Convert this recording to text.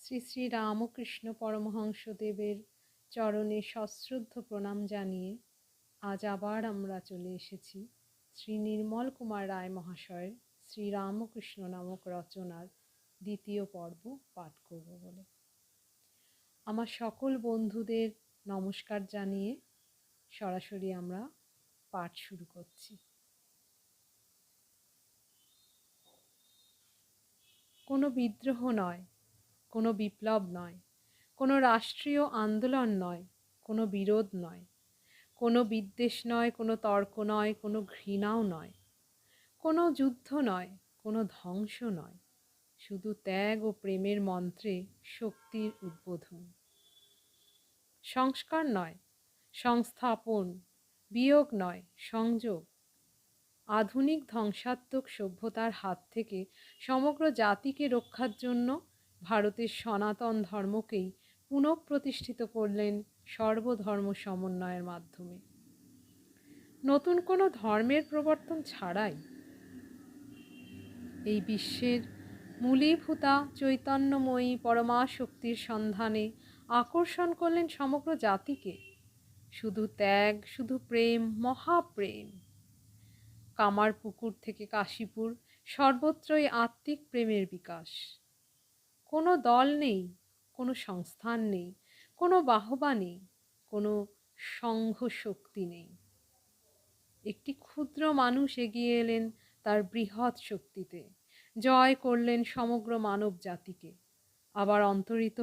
শ্রী শ্রী রামকৃষ্ণ পরমহংসদেবের চরণে সশ্রদ্ধ প্রণাম জানিয়ে আজ আবার আমরা চলে এসেছি শ্রী নির্মল কুমার রায় মহাশয়ের শ্রীরামকৃষ্ণ নামক রচনার দ্বিতীয় পর্ব পাঠ করব বলে। আমার সকল বন্ধুদের নমস্কার জানিয়ে সরাসরি আমরা পাঠ শুরু করছি। কোনো বিদ্রোহ নয়, কোনো বিপ্লব নয়, কোনো রাষ্ট্রীয় আন্দোলন নয়, কোনো বিরোধ নয়, কোনো বিদ্বেষ নয়, কোনো তর্ক নয়, কোনো ঘৃণাও নয়, কোনো যুদ্ধ নয়, কোনো ধ্বংস নয়, শুধু ত্যাগ ও প্রেমের মন্ত্রে শক্তির উদ্বোধন। সংস্কার নয়, সংস্থাপন, বিয়োগ নয়, সংযোগ। আধুনিক ধ্বংসাত্মক সভ্যতার হাত থেকে সমগ্র জাতিকে রক্ষার জন্য ভারতের সনাতন ধর্মকেই পুনঃপ্রতিষ্ঠিত করলেন সর্বধর্ম সমন্বয়ের মাধ্যমে। নতুন কোনো ধর্মের প্রবর্তন ছাড়াই এই বিশ্বের মূলীভূতা চৈতন্যময়ী পরমা শক্তির সন্ধানে আকর্ষণ করলেন সমগ্র জাতিকে। শুধু ত্যাগ, শুধু প্রেম, মহাপ্রেম। কামারপুকুর থেকে কাশীপুর সর্বত্রই আত্মিক প্রেমের বিকাশ। কোনো দল নেই, কোনো সংস্থান নেই, কোনো বাহবা নেই, কোনো সংঘ শক্তি নেই। একটি ক্ষুদ্র মানুষ এগিয়ে এলেন তার বৃহৎ শক্তিতে, জয় করলেন সমগ্র মানব জাতিকে, আবার অন্তরিত